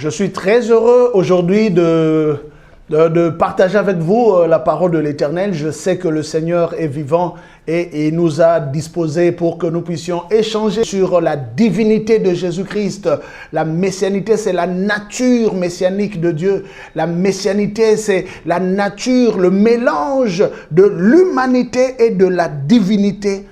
Je suis très heureux aujourd'hui de partager avec vous la parole de l'Éternel. Je sais que le Seigneur est vivant et il nous a disposés pour que nous puissions échanger sur la divinité de Jésus-Christ. La messianité, c'est la nature messianique de Dieu. La messianité, c'est la nature, le mélange de l'humanité et de la divinité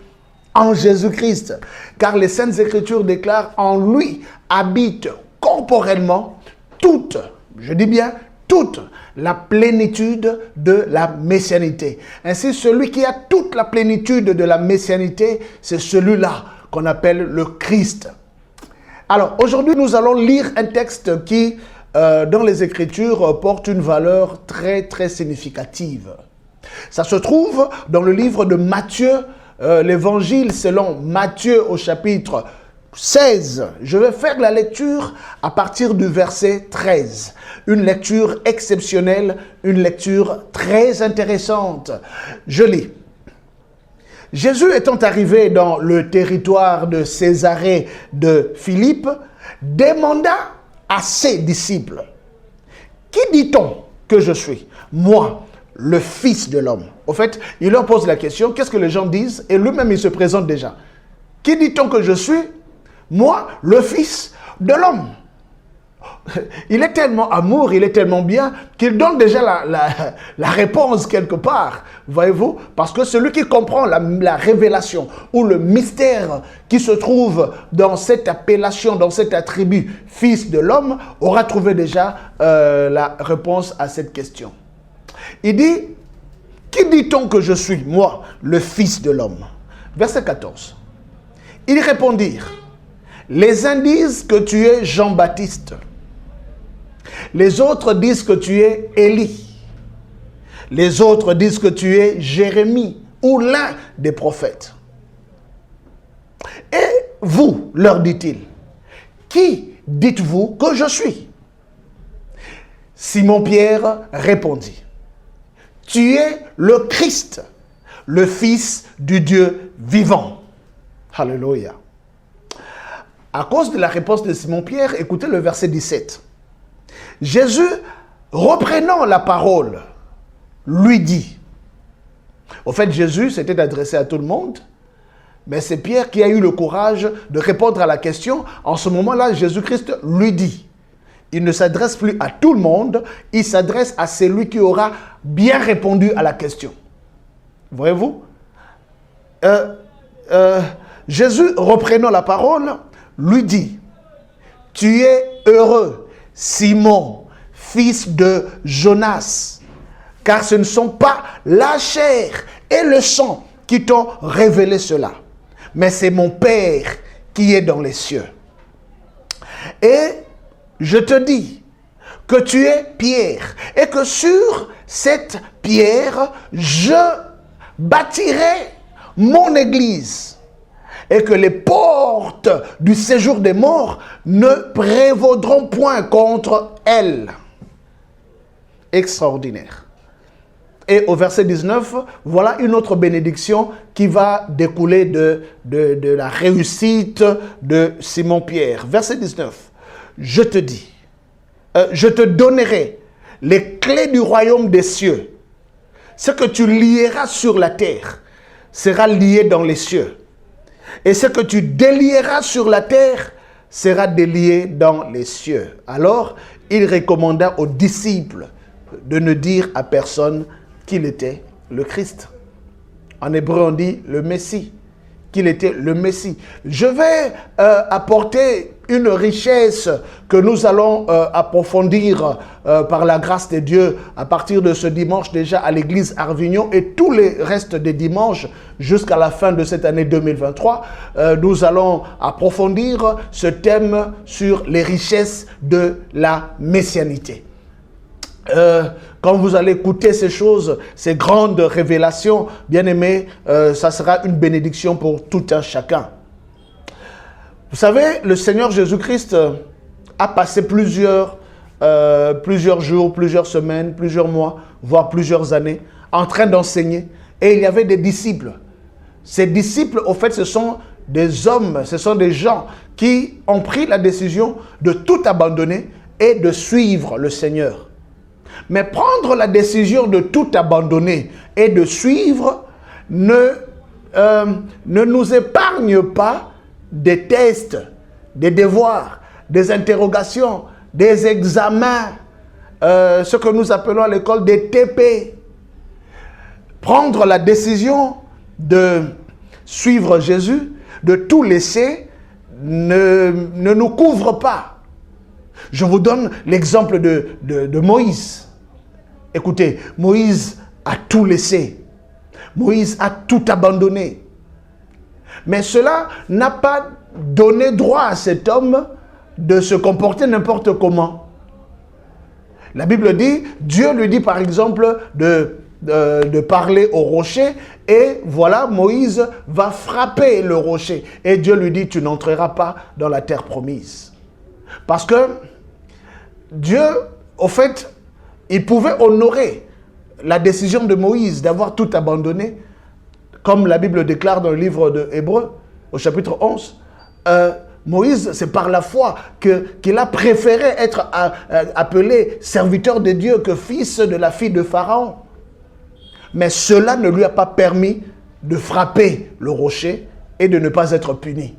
en Jésus-Christ. Car les Saintes Écritures déclarent en lui habite corporellement toute, je dis bien toute, la plénitude de la messianité. Ainsi, celui qui a toute la plénitude de la messianité, c'est celui-là qu'on appelle le Christ. Alors, aujourd'hui, nous allons lire un texte qui, dans les Écritures, porte une valeur très, très significative. Ça se trouve dans le livre de Matthieu, l'évangile selon Matthieu au chapitre 16. Je vais faire la lecture à partir du verset 13. Une lecture exceptionnelle, une lecture très intéressante. Je lis. Jésus étant arrivé dans le territoire de Césarée de Philippe, demanda à ses disciples, « Qui dit-on que je suis? Moi, le Fils de l'homme. » Au fait, il leur pose la question, qu'est-ce que les gens disent? Et lui-même, il se présente déjà. « Qui dit-on que je suis? Moi, le Fils de l'homme. » Il est tellement amour, il est tellement bien qu'il donne déjà la réponse quelque part. Voyez-vous? Parce que celui qui comprend la révélation ou le mystère qui se trouve dans cette appellation, dans cet attribut Fils de l'homme, aura trouvé déjà la réponse à cette question. Il dit, « Qui dit-on que je suis, moi, le Fils de l'homme » Verset 14. Ils répondirent, « Les uns disent que tu es Jean-Baptiste. Les autres disent que tu es Élie. Les autres disent que tu es Jérémie ou l'un des prophètes. » Et vous, leur dit-il, qui dites-vous que je suis? Simon-Pierre répondit, « Tu es le Christ, le Fils du Dieu vivant. » Alléluia. À cause de la réponse de Simon-Pierre, écoutez le verset 17. Jésus, reprenant la parole, lui dit. Au fait, Jésus s'était adressé à tout le monde, mais c'est Pierre qui a eu le courage de répondre à la question. En ce moment-là, Jésus-Christ lui dit. Il ne s'adresse plus à tout le monde, il s'adresse à celui qui aura bien répondu à la question. Voyez-vous? Jésus, reprenant la parole, lui dit, « Tu es heureux, Simon, fils de Jonas, car ce ne sont pas la chair et le sang qui t'ont révélé cela, mais c'est mon Père qui est dans les cieux. Et je te dis que tu es Pierre, et que sur cette pierre, je bâtirai mon église, et que les portes du séjour des morts ne prévaudront point contre elle. » Extraordinaire. Et au verset 19, voilà une autre bénédiction qui va découler de la réussite de Simon-Pierre. Verset 19. Je te dis, je te donnerai les clés du royaume des cieux. Ce que tu lieras sur la terre sera lié dans les cieux. Et ce que tu délieras sur la terre sera délié dans les cieux. Alors, il recommanda aux disciples de ne dire à personne qu'il était le Christ. En hébreu, on dit le Messie, qu'il était le Messie. Je vais apporter une richesse que nous allons approfondir par la grâce de Dieu à partir de ce dimanche déjà à l'église Arvignon et tous les restes des dimanches jusqu'à la fin de cette année 2023. Nous allons approfondir ce thème sur les richesses de la messianité. Quand vous allez écouter ces choses, ces grandes révélations, bien aimés, ça sera une bénédiction pour tout un chacun. Vous savez, le Seigneur Jésus-Christ a passé plusieurs jours, plusieurs semaines, plusieurs mois, voire plusieurs années, en train d'enseigner. Et il y avait des disciples. Ces disciples, au fait, ce sont des hommes, ce sont des gens qui ont pris la décision de tout abandonner est de suivre le Seigneur. Mais prendre la décision de tout abandonner et de suivre ne nous épargne pas des tests, des devoirs, des interrogations, des examens, ce que nous appelons à l'école des TP. Prendre la décision de suivre Jésus, de tout laisser, ne nous couvre pas. Je vous donne l'exemple de Moïse. Écoutez, Moïse a tout laissé. Moïse a tout abandonné. Mais cela n'a pas donné droit à cet homme de se comporter n'importe comment. La Bible dit, Dieu lui dit par exemple de parler au rocher, et voilà, Moïse va frapper le rocher. Et Dieu lui dit, tu n'entreras pas dans la terre promise. Parce que Dieu, au fait, il pouvait honorer la décision de Moïse d'avoir tout abandonné, comme la Bible déclare dans le livre de Hébreux, au chapitre 11. Moïse, c'est par la foi qu'il a préféré être appelé serviteur de Dieu que fils de la fille de Pharaon. Mais cela ne lui a pas permis de frapper le rocher et de ne pas être puni.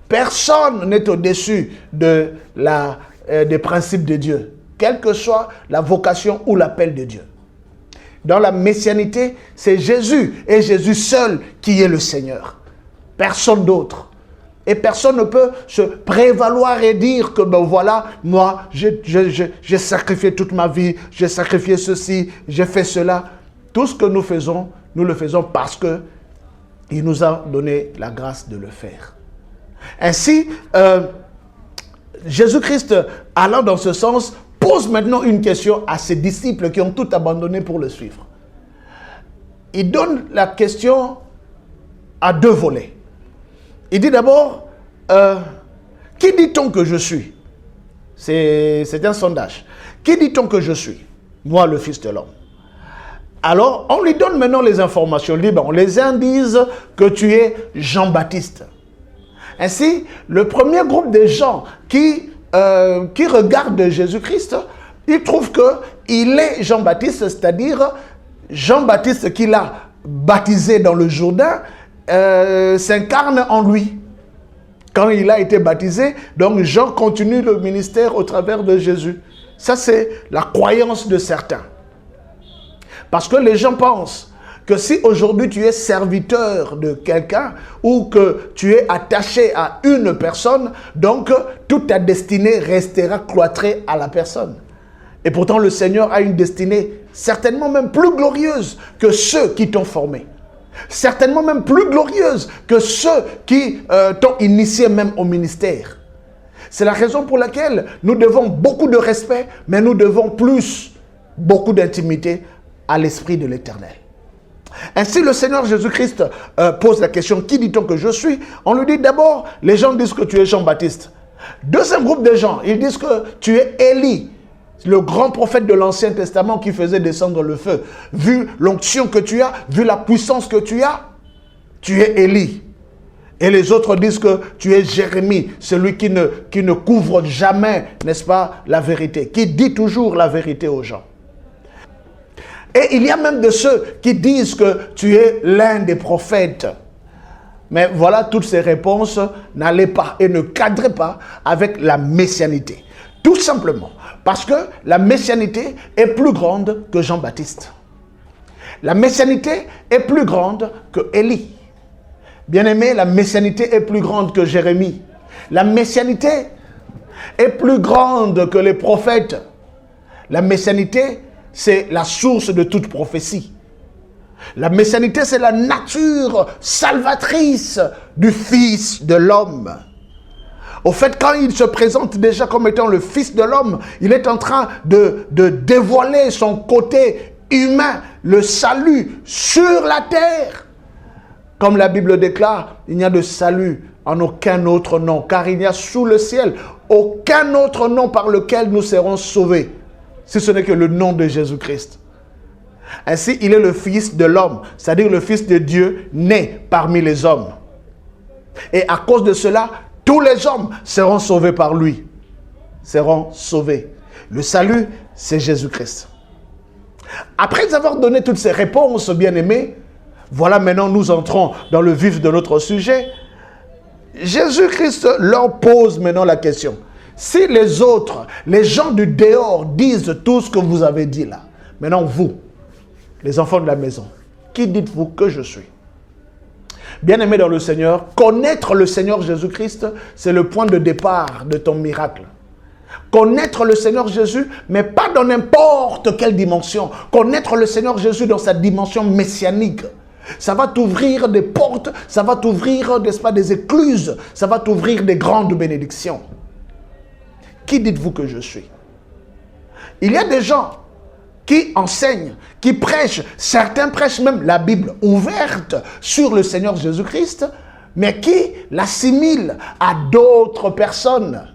Personne n'est au-dessus des principes de Dieu, quelle que soit la vocation ou l'appel de Dieu. Dans la messianité, c'est Jésus et Jésus seul qui est le Seigneur. Personne d'autre. Et personne ne peut se prévaloir et dire que ben voilà, moi, j'ai sacrifié toute ma vie, j'ai sacrifié ceci, j'ai fait cela. Tout ce que nous faisons, nous le faisons parce qu'il nous a donné la grâce de le faire. Ainsi, Jésus-Christ, allant dans ce sens, pose maintenant une question à ses disciples qui ont tout abandonné pour le suivre. Il donne la question à deux volets. Il dit d'abord, qui dit-on que je suis? C'est un sondage. Qui dit-on que je suis? Moi, le Fils de l'homme. Alors, on lui donne maintenant les informations. Les uns disent que tu es Jean-Baptiste. Ainsi, le premier groupe de gens qui regardent Jésus-Christ, ils trouvent qu'il est Jean-Baptiste, c'est-à-dire Jean-Baptiste qu'il a baptisé dans le Jourdain, s'incarne en lui. Quand il a été baptisé, donc Jean continue le ministère au travers de Jésus. Ça, c'est la croyance de certains. Parce que les gens pensent que si aujourd'hui tu es serviteur de quelqu'un ou que tu es attaché à une personne, donc toute ta destinée restera cloîtrée à la personne. Et pourtant le Seigneur a une destinée certainement même plus glorieuse que ceux qui t'ont formé. Certainement même plus glorieuse que ceux qui t'ont initié même au ministère. C'est la raison pour laquelle nous devons beaucoup de respect, mais nous devons beaucoup d'intimité à l'Esprit de l'Éternel. Ainsi, le Seigneur Jésus-Christ pose la question, qui dit-on que je suis? On lui dit d'abord, les gens disent que tu es Jean-Baptiste. Deuxième groupe de gens, ils disent que tu es Élie, le grand prophète de l'Ancien Testament qui faisait descendre le feu. Vu l'onction que tu as, vu la puissance que tu es Élie. Et les autres disent que tu es Jérémie, celui qui ne couvre jamais, n'est-ce pas, la vérité, qui dit toujours la vérité aux gens. Et il y a même de ceux qui disent que tu es l'un des prophètes. Mais voilà, toutes ces réponses n'allaient pas et ne cadraient pas avec la messianité. Tout simplement parce que la messianité est plus grande que Jean-Baptiste. La messianité est plus grande que Élie. Bien-aimé, la messianité est plus grande que Jérémie. La messianité est plus grande que les prophètes. La messianité, c'est la source de toute prophétie. La messianité, c'est la nature salvatrice du Fils de l'homme. Au fait, quand il se présente déjà comme étant le Fils de l'homme, il est en train de dévoiler son côté humain, le salut sur la terre. Comme la Bible déclare, il n'y a de salut en aucun autre nom, car il n'y a sous le ciel aucun autre nom par lequel nous serons sauvés, si ce n'est que le nom de Jésus-Christ. Ainsi, il est le Fils de l'homme, c'est-à-dire le Fils de Dieu né parmi les hommes. Et à cause de cela, tous les hommes seront sauvés par lui. Seront sauvés. Le salut, c'est Jésus-Christ. Après avoir donné toutes ces réponses, bien-aimés, voilà maintenant nous entrons dans le vif de notre sujet. Jésus-Christ leur pose maintenant la question. Si les autres, les gens du dehors disent tout ce que vous avez dit là, maintenant vous, les enfants de la maison, qui dites-vous que je suis? Bien-aimé dans le Seigneur, connaître le Seigneur Jésus-Christ, c'est le point de départ de ton miracle. Connaître le Seigneur Jésus, mais pas dans n'importe quelle dimension. Connaître le Seigneur Jésus dans sa dimension messianique. Ça va t'ouvrir des portes, ça va t'ouvrir, n'est-ce pas, des écluses, ça va t'ouvrir des grandes bénédictions. Qui dites-vous que je suis? Il y a des gens qui enseignent, qui prêchent, certains prêchent même la Bible ouverte sur le Seigneur Jésus-Christ, mais qui l'assimilent à d'autres personnes,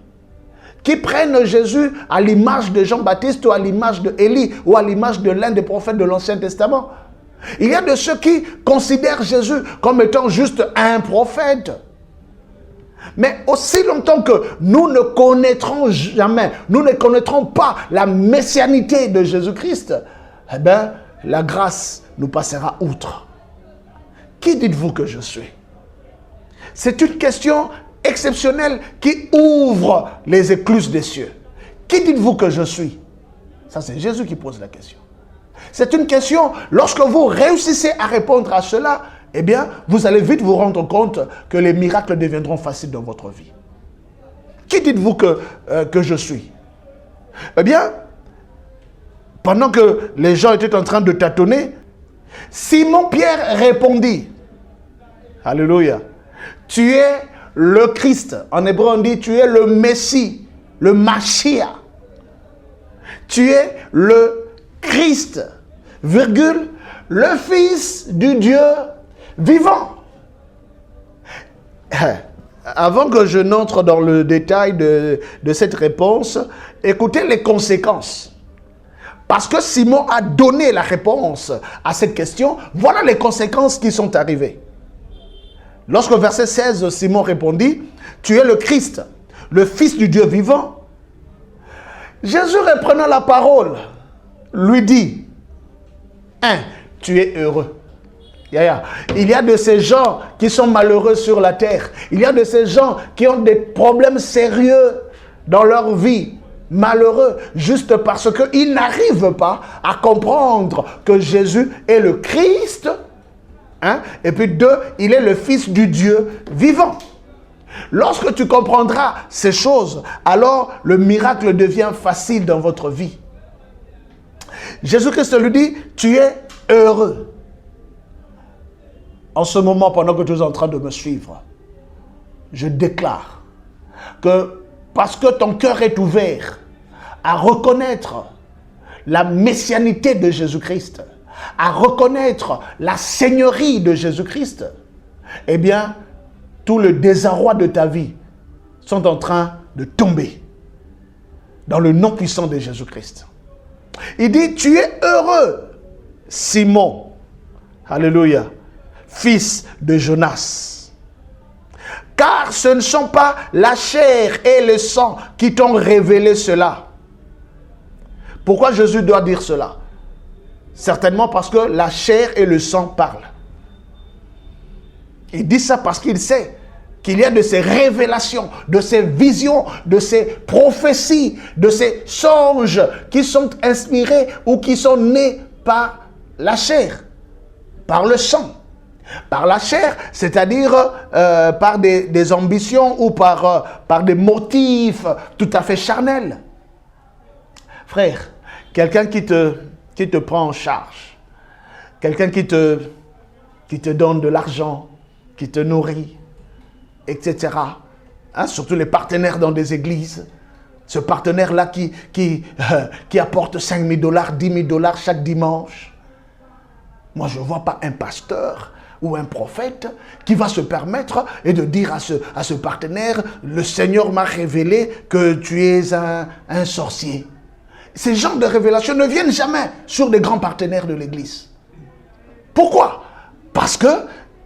qui prennent Jésus à l'image de Jean-Baptiste ou à l'image de Élie ou à l'image de l'un des prophètes de l'Ancien Testament. Il y a de ceux qui considèrent Jésus comme étant juste un prophète. Mais aussi longtemps que nous ne connaîtrons jamais, nous ne connaîtrons pas la messianité de Jésus-Christ, eh bien, la grâce nous passera outre. Qui dites-vous que je suis? C'est une question exceptionnelle qui ouvre les écluses des cieux. Qui dites-vous que je suis? Ça, c'est Jésus qui pose la question. C'est une question, lorsque vous réussissez à répondre à cela, eh bien, vous allez vite vous rendre compte que les miracles deviendront faciles dans votre vie. Qui dites-vous que je suis? Eh bien, pendant que les gens étaient en train de tâtonner, Simon-Pierre répondit, alléluia, tu es le Christ. En hébreu, on dit, tu es le Messie, le Mashiach. Tu es le Christ, virgule, le Fils du Dieu vivant. Avant que je n'entre dans le détail de cette réponse, écoutez les conséquences. Parce que Simon a donné la réponse à cette question, voilà les conséquences qui sont arrivées. Lorsque verset 16, Simon répondit, tu es le Christ, le Fils du Dieu vivant. Jésus, reprenant la parole, lui dit, tu es heureux. Il y a de ces gens qui sont malheureux sur la terre. Il y a de ces gens qui ont des problèmes sérieux dans leur vie. Malheureux, juste parce qu'ils n'arrivent pas à comprendre que Jésus est le Christ. Et puis 2, il est le Fils du Dieu vivant. Lorsque tu comprendras ces choses, alors le miracle devient facile dans votre vie. Jésus-Christ lui dit, tu es heureux. En ce moment, pendant que tu es en train de me suivre, je déclare que parce que ton cœur est ouvert à reconnaître la messianité de Jésus-Christ, à reconnaître la seigneurie de Jésus-Christ, eh bien, tout le désarroi de ta vie sont en train de tomber dans le nom puissant de Jésus-Christ. Il dit, tu es heureux, Simon, alléluia, fils de Jonas. Car ce ne sont pas la chair et le sang qui t'ont révélé cela. Pourquoi Jésus doit dire cela? Certainement parce que la chair et le sang parlent. Il dit ça parce qu'il sait qu'il y a de ces révélations, de ces visions, de ces prophéties, de ces songes qui sont inspirés ou qui sont nés par la chair, par le sang. Par la chair, c'est-à-dire par des ambitions ou par des motifs tout à fait charnels. Frère, quelqu'un qui te prend en charge, quelqu'un qui te donne de l'argent, qui te nourrit, etc. Surtout les partenaires dans des églises. Ce partenaire-là qui apporte 5 000 $, 10 000 $ chaque dimanche. Moi, je ne vois pas un pasteur ou un prophète qui va se permettre et de dire à ce partenaire, le Seigneur m'a révélé que tu es un sorcier. Ces genres de révélations ne viennent jamais sur des grands partenaires de l'église. Pourquoi? Parce que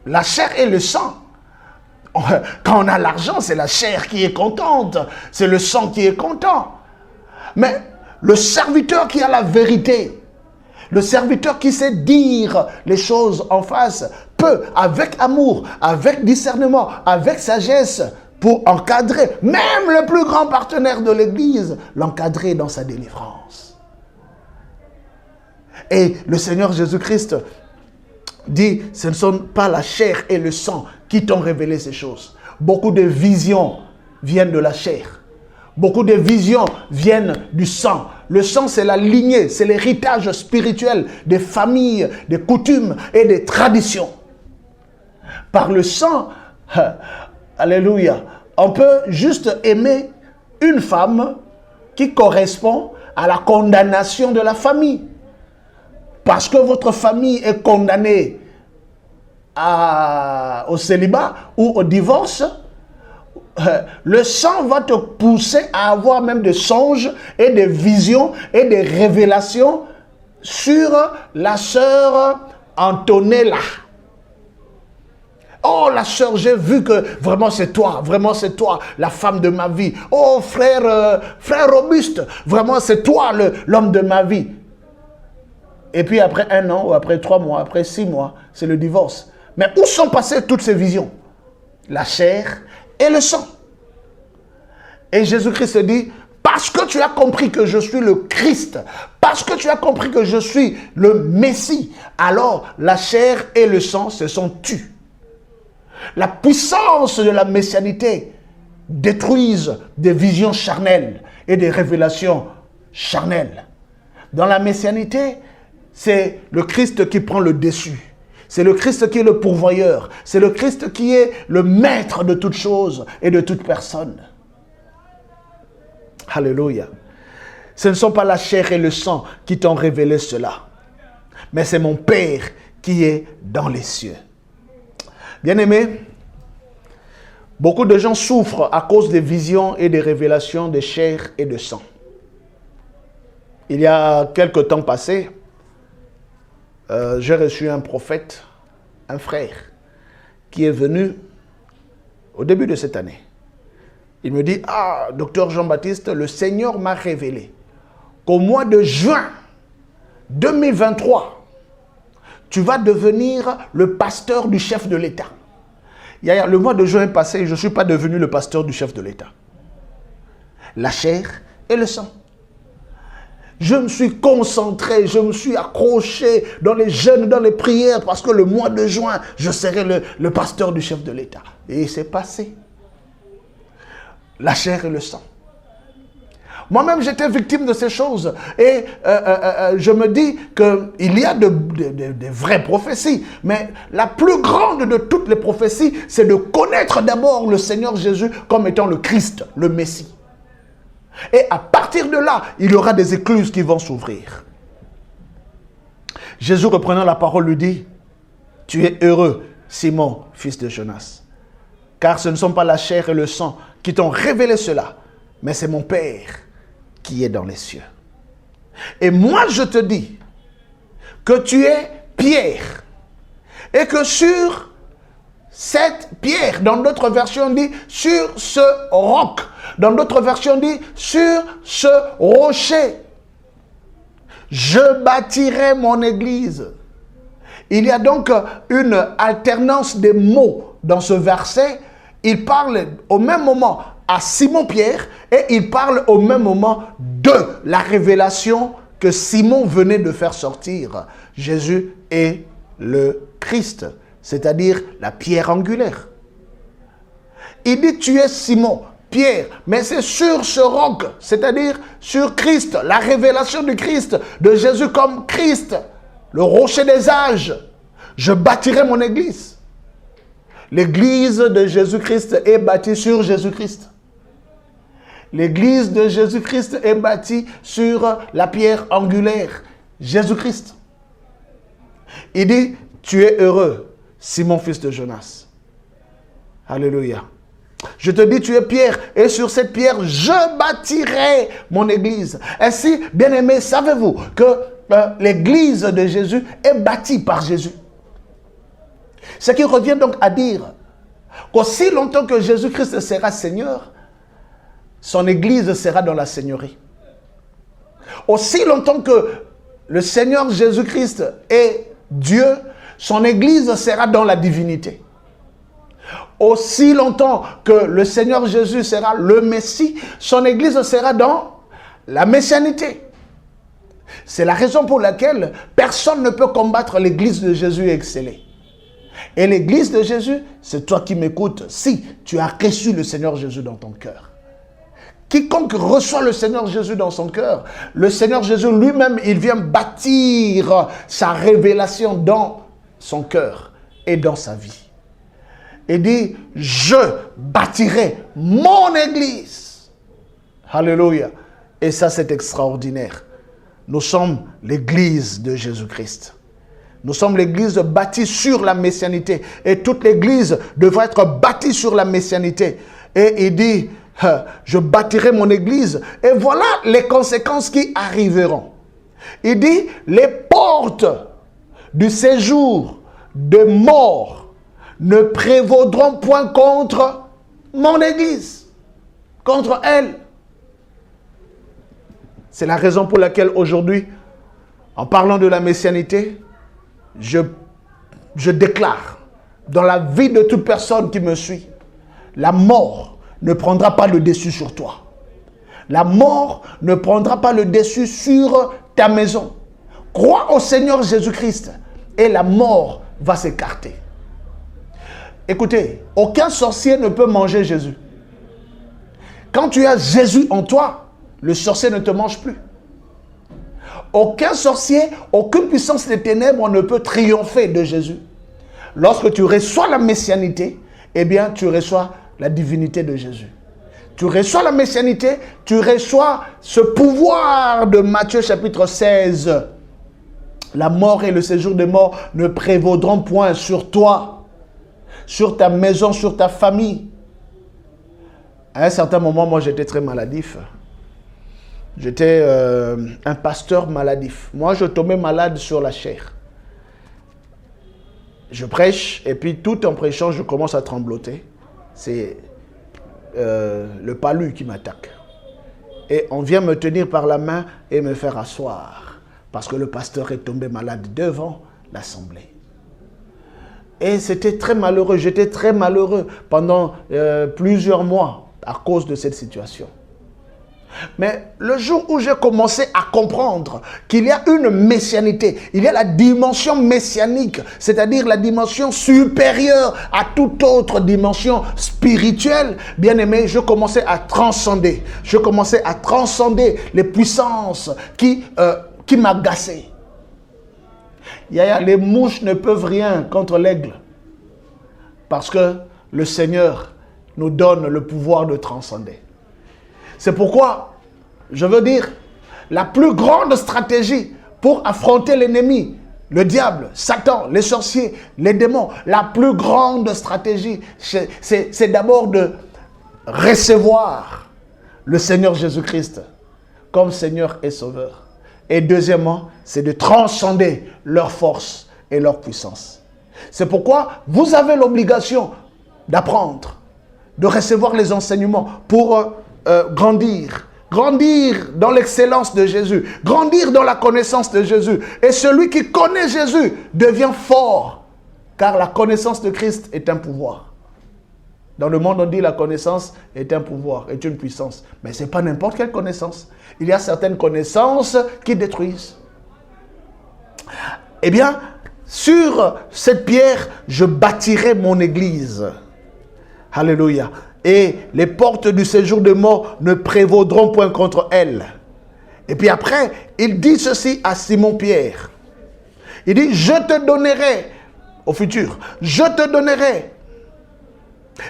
la chair et le sang, quand on a l'argent, c'est la chair qui est contente, c'est le sang qui est content. Mais Le serviteur qui a la vérité, le serviteur qui sait dire les choses en face, peut, avec amour, avec discernement, avec sagesse, pour encadrer, même le plus grand partenaire de l'Église, l'encadrer dans sa délivrance. Et le Seigneur Jésus-Christ dit, ce ne sont pas la chair et le sang qui t'ont révélé ces choses. Beaucoup de visions viennent de la chair. Beaucoup de visions viennent du sang. Le sang, c'est la lignée, c'est l'héritage spirituel des familles, des coutumes et des traditions. Par le sang, alléluia, on peut juste aimer une femme qui correspond à la condamnation de la famille. Parce que votre famille est condamnée au célibat ou au divorce, le sang va te pousser à avoir même des songes et des visions et des révélations sur la sœur Antonella. Oh, la sœur, j'ai vu que vraiment c'est toi, la femme de ma vie. Oh, frère Robuste, vraiment c'est toi l'homme de ma vie. Et puis après 1 an, ou après 3 mois, après 6 mois, c'est le divorce. Mais où sont passées toutes ces visions? La chair et le sang. Et Jésus-Christ dit, parce que tu as compris que je suis le Christ, parce que tu as compris que je suis le Messie, alors la chair et le sang se sont tus. La puissance de la messianité détruise des visions charnelles et des révélations charnelles. Dans la messianité, c'est le Christ qui prend le dessus. C'est le Christ qui est le pourvoyeur. C'est le Christ qui est le maître de toutes choses et de toute personne. Alléluia. Ce ne sont pas la chair et le sang qui t'ont révélé cela, mais c'est mon Père qui est dans les cieux. Bien-aimés, beaucoup de gens souffrent à cause des visions et des révélations de chair et de sang. Il y a quelque temps passé, j'ai reçu un prophète, un frère, qui est venu au début de cette année. Il me dit, ah, docteur Jean-Baptiste, le Seigneur m'a révélé qu'au mois de juin 2023, tu vas devenir le pasteur du chef de l'État. Le mois de juin passé, je ne suis pas devenu le pasteur du chef de l'État. La chair et le sang. Je me suis concentré, je me suis accroché dans les jeûnes, dans les prières, parce que le mois de juin, je serai le pasteur du chef de l'État. Et c'est passé. La chair et le sang. Moi-même, j'étais victime de ces choses. Et je me dis qu'il y a de vraies prophéties. Mais la plus grande de toutes les prophéties, c'est de connaître d'abord le Seigneur Jésus comme étant le Christ, le Messie. Et à partir de là, il y aura des écluses qui vont s'ouvrir. Jésus, reprenant la parole, lui dit, « Tu es heureux, Simon, fils de Jonas, car ce ne sont pas la chair et le sang qui t'ont révélé cela, mais c'est mon Père qui est dans les cieux. Et moi, je te dis que tu es Pierre, et que sur cette pierre, dans d'autres versions, on dit sur ce roc, dans d'autres versions, on dit sur ce rocher, je bâtirai mon église. » Il y a donc une alternance des mots dans ce verset. Il parle au même moment à Simon-Pierre et il parle au même moment de la révélation que Simon venait de faire sortir. Jésus est le Christ, c'est-à-dire la pierre angulaire. Il dit, tu es Simon, Pierre, mais c'est sur ce roc, c'est-à-dire sur Christ, la révélation du Christ, de Jésus comme Christ, le rocher des âges. Je bâtirai mon église. L'église de Jésus-Christ est bâtie sur Jésus-Christ. L'église de Jésus-Christ est bâtie sur la pierre angulaire, Jésus-Christ. Il dit, tu es heureux, Simon, fils de Jonas. Alléluia. Je te dis, tu es Pierre, et sur cette pierre, je bâtirai mon église. Ainsi, bien-aimés, savez-vous que l'église de Jésus est bâtie par Jésus. Ce qui revient donc à dire qu'aussi longtemps que Jésus-Christ sera Seigneur, son église sera dans la Seigneurie. Aussi longtemps que le Seigneur Jésus-Christ est Dieu, son Église sera dans la divinité. Aussi longtemps que le Seigneur Jésus sera le Messie, son Église sera dans la messianité. C'est la raison pour laquelle personne ne peut combattre l'Église de Jésus et exceller. Et l'Église de Jésus, c'est toi qui m'écoutes, si tu as reçu le Seigneur Jésus dans ton cœur. Quiconque reçoit le Seigneur Jésus dans son cœur, le Seigneur Jésus lui-même, il vient bâtir sa révélation dans son cœur et dans sa vie. Il dit, je bâtirai mon Église. Alléluia. Et ça, c'est extraordinaire. Nous sommes l'Église de Jésus-Christ. Nous sommes l'Église bâtie sur la messianité. Et toute l'Église devrait être bâtie sur la messianité. Et il dit, je bâtirai mon Église. Et voilà les conséquences qui arriveront. Il dit, les portes du séjour de mort ne prévaudront point contre mon Église, contre elle. C'est la raison pour laquelle aujourd'hui, en parlant de la messianité, je déclare dans la vie de toute personne qui me suit, la mort ne prendra pas le dessus sur toi. La mort ne prendra pas le dessus sur ta maison. Crois au Seigneur Jésus-Christ et la mort va s'écarter. Écoutez, aucun sorcier ne peut manger Jésus. Quand tu as Jésus en toi, le sorcier ne te mange plus. Aucun sorcier, aucune puissance des ténèbres ne peut triompher de Jésus. Lorsque tu reçois la messianité, eh bien, tu reçois la divinité de Jésus. Tu reçois la messianité, tu reçois ce pouvoir de Matthieu chapitre 16. La mort et le séjour des morts ne prévaudront point sur toi, sur ta maison, sur ta famille. À un certain moment, moi, j'étais très maladif. J'étais un pasteur maladif. Moi, je tombais malade sur la chair. Je prêche et puis tout en prêchant, je commence à trembloter. C'est le palu qui m'attaque. Et on vient me tenir par la main et me faire asseoir. Parce que le pasteur est tombé malade devant l'assemblée. Et c'était très malheureux. J'étais très malheureux pendant plusieurs mois à cause de cette situation. Mais le jour où j'ai commencé à comprendre qu'il y a une messianité, il y a la dimension messianique, c'est-à-dire la dimension supérieure à toute autre dimension spirituelle, bien aimé, je commençais à transcender. Je commençais à transcender les puissances qui m'agaçaient. Les mouches ne peuvent rien contre l'aigle. Parce que le Seigneur nous donne le pouvoir de transcender. C'est pourquoi, je veux dire, la plus grande stratégie pour affronter l'ennemi, le diable, Satan, les sorciers, les démons, la plus grande stratégie, c'est d'abord de recevoir le Seigneur Jésus-Christ comme Seigneur et Sauveur. Et deuxièmement, c'est de transcender leur force et leur puissance. C'est pourquoi vous avez l'obligation d'apprendre, de recevoir les enseignements pour grandir dans l'excellence de Jésus, grandir dans la connaissance de Jésus. Et celui qui connaît Jésus devient fort, car la connaissance de Christ est un pouvoir. Dans le monde, on dit la connaissance est un pouvoir, est une puissance. Mais ce n'est pas n'importe quelle connaissance. Il y a certaines connaissances qui détruisent. Eh bien, sur cette pierre, je bâtirai mon église. Alléluia. Et les portes du séjour de mort ne prévaudront point contre elle. Et puis après, il dit ceci à Simon-Pierre. Il dit, je te donnerai, au futur, je te donnerai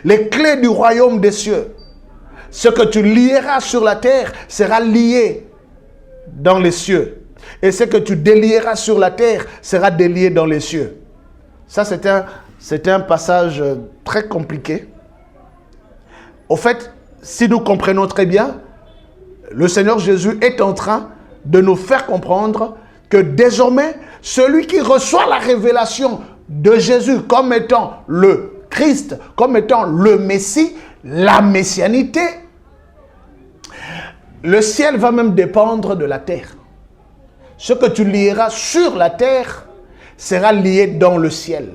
les clés du royaume des cieux. Ce que tu lieras sur la terre sera lié dans les cieux. Et ce que tu délieras sur la terre sera délié dans les cieux. Ça, c'est un passage très compliqué. Au fait, si nous comprenons très bien, le Seigneur Jésus est en train de nous faire comprendre que désormais, celui qui reçoit la révélation de Jésus comme étant le Christ, comme étant le Messie, la messianité, le ciel va même dépendre de la terre. Ce que tu lieras sur la terre sera lié dans le ciel.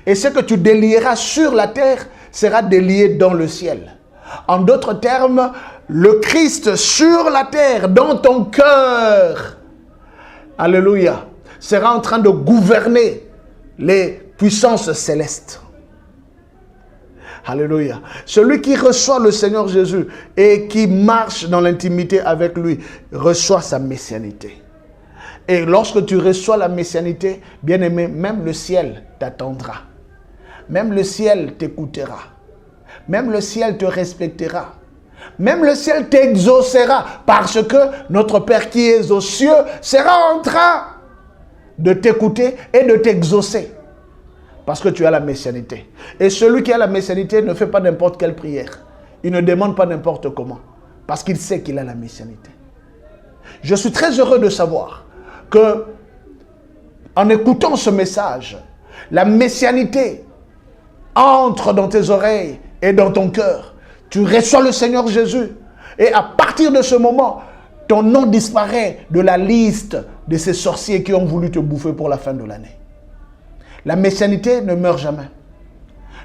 Et ce que tu délieras sur la terre sera délié dans le ciel. En d'autres termes, le Christ sur la terre, dans ton cœur, alléluia, sera en train de gouverner les puissances célestes. Alléluia. Celui qui reçoit le Seigneur Jésus et qui marche dans l'intimité avec lui, reçoit sa messianité. Et lorsque tu reçois la messianité, bien-aimé, même le ciel t'attendra. Même le ciel t'écoutera. Même le ciel te respectera. Même le ciel t'exaucera parce que notre Père qui est aux cieux sera en train de t'écouter et de t'exaucer. Parce que tu as la messianité. Et celui qui a la messianité ne fait pas n'importe quelle prière. Il ne demande pas n'importe comment. Parce qu'il sait qu'il a la messianité. Je suis très heureux de savoir que, en écoutant ce message, la messianité entre dans tes oreilles et dans ton cœur. Tu reçois le Seigneur Jésus. Et à partir de ce moment, ton nom disparaît de la liste de ces sorciers qui ont voulu te bouffer pour la fin de l'année. La messianité ne meurt jamais.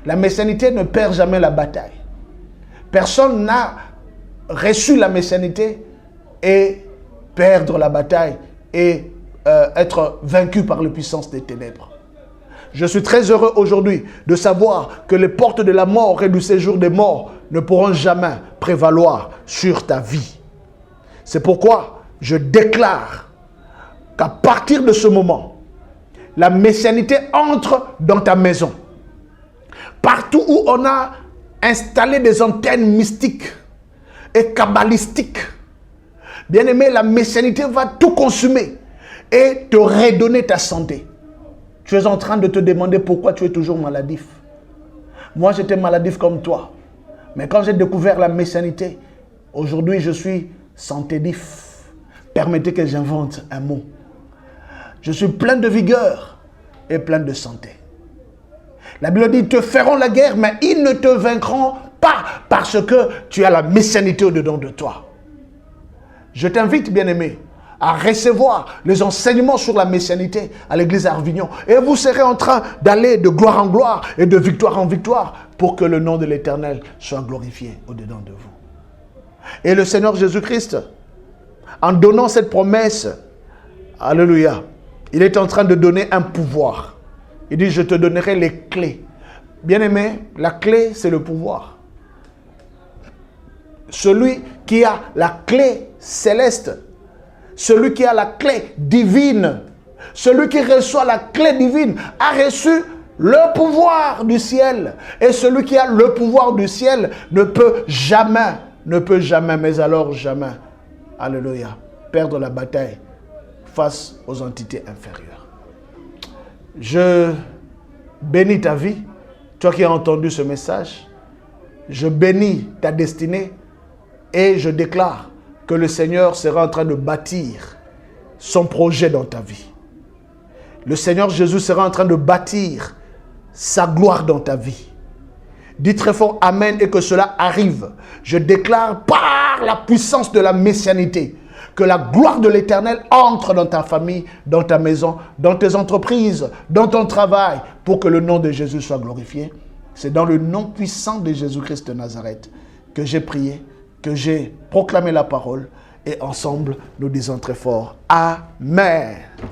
La messianité ne perd jamais la bataille. Personne n'a reçu la messianité et perdre la bataille et être vaincu par les puissances des ténèbres. Je suis très heureux aujourd'hui de savoir que les portes de la mort et du séjour des morts ne pourront jamais prévaloir sur ta vie. C'est pourquoi je déclare qu'à partir de ce moment, la messianité entre dans ta maison. Partout où on a installé des antennes mystiques et kabbalistiques, bien aimé, la messianité va tout consumer et te redonner ta santé. Tu es en train de te demander pourquoi tu es toujours maladif. Moi, j'étais maladif comme toi. Mais quand j'ai découvert la messianité, aujourd'hui, je suis santédif. Permettez que j'invente un mot. Je suis plein de vigueur et plein de santé. La Bible dit, ils te feront la guerre, mais ils ne te vaincront pas parce que tu as la messianité au-dedans de toi. Je t'invite, bien-aimé, à recevoir les enseignements sur la messianité à l'église Arvignon. Et vous serez en train d'aller de gloire en gloire et de victoire en victoire pour que le nom de l'Éternel soit glorifié au-dedans de vous. Et le Seigneur Jésus-Christ, en donnant cette promesse, alléluia, il est en train de donner un pouvoir. Il dit, je te donnerai les clés. Bien-aimé, la clé, c'est le pouvoir. Celui qui a la clé céleste, celui qui a la clé divine, celui qui reçoit la clé divine a reçu le pouvoir du ciel. Et celui qui a le pouvoir du ciel ne peut jamais, mais alors jamais, alléluia, perdre la bataille face aux entités inférieures. Je bénis ta vie, toi qui as entendu ce message. Je bénis ta destinée et je déclare que le Seigneur sera en train de bâtir son projet dans ta vie. Le Seigneur Jésus sera en train de bâtir sa gloire dans ta vie. Dis très fort Amen et que cela arrive. Je déclare par la puissance de la messianité que la gloire de l'Éternel entre dans ta famille, dans ta maison, dans tes entreprises, dans ton travail, pour que le nom de Jésus soit glorifié. C'est dans le nom puissant de Jésus-Christ de Nazareth que j'ai prié, que j'ai proclamé la parole et ensemble nous disons très fort Amen.